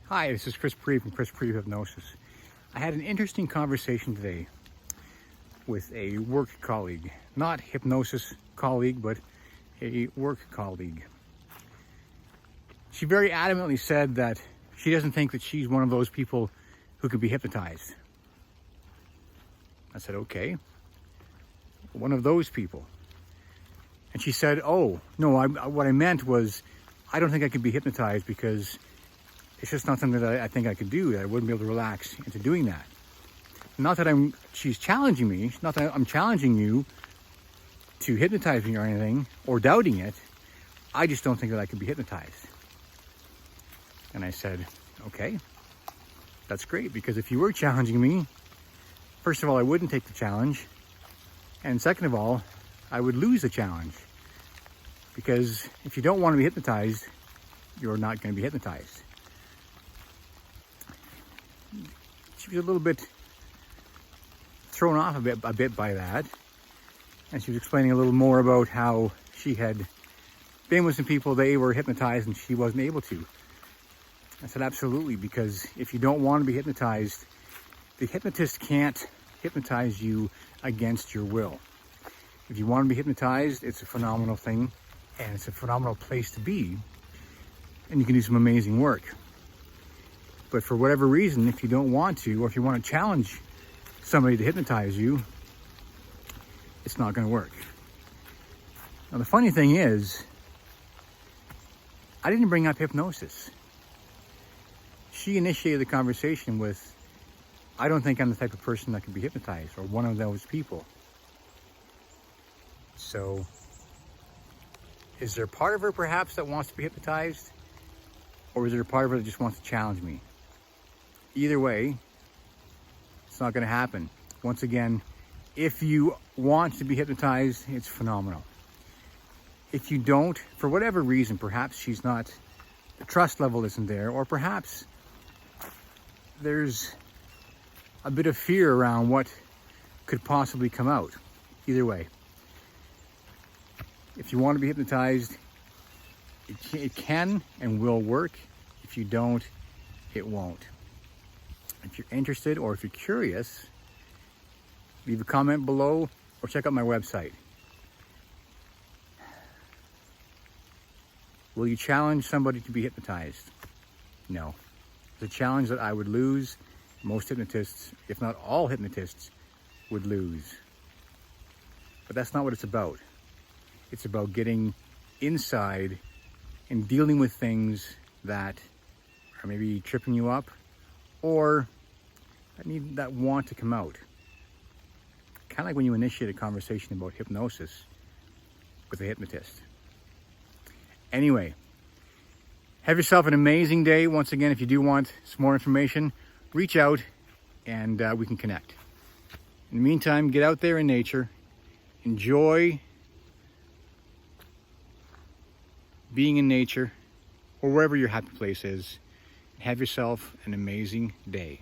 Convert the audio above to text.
Hi, this is Chris Priebe from Priebe Hypnosis. I had an interesting conversation today with a work colleague. Not hypnosis colleague, but a work colleague. She very adamantly said that she doesn't think that she's one of those people who can be hypnotized. I said, okay, one of those people. And she said, oh, no, what I meant was, I don't think I could be hypnotized because it's just not something that I think I could do, that I wouldn't be able to relax into doing that. Not that she's challenging me, not that I'm challenging you to hypnotize me or anything, or doubting it. I just don't think that I could be hypnotized. And I said, okay, that's great, because if you were challenging me, first of all, I wouldn't take the challenge. And second of all, I would lose the challenge. Because if you don't want to be hypnotized, you're not going to be hypnotized. She was a little bit thrown off a bit by that. And she was explaining a little more about how she had been with some people, they were hypnotized and she wasn't able to. I said, absolutely, because if you don't want to be hypnotized, the hypnotist can't hypnotize you against your will. If you want to be hypnotized, it's a phenomenal thing and it's a phenomenal place to be, and you can do some amazing work. But for whatever reason, if you don't want to, or if you want to challenge somebody to hypnotize you, it's not going to work. Now, the funny thing is, I didn't bring up hypnosis. She initiated the conversation with, I don't think I'm the type of person that can be hypnotized, or one of those people. So, is there a part of her perhaps that wants to be hypnotized? Or is there a part of her that just wants to challenge me? Either way, it's not going to happen. Once again, if you want to be hypnotized, it's phenomenal. If you don't, for whatever reason, perhaps she's not, the trust level isn't there, or perhaps there's a bit of fear around what could possibly come out. Either way, if you want to be hypnotized, it can and will work. If you don't, it won't. If you're interested or if you're curious, leave a comment below or check out my website. Will you challenge somebody to be hypnotized? No. It's a challenge that I would lose. Most hypnotists, if not all hypnotists, would lose. But that's not what it's about. It's about getting inside and dealing with things that are maybe tripping you up or that want to come out. Kind of like when you initiate a conversation about hypnosis with a hypnotist. Anyway, have yourself an amazing day. Once again, if you do want some more information, reach out and we can connect. In the meantime, get out there in nature, enjoy being in nature or wherever your happy place is. Have yourself an amazing day.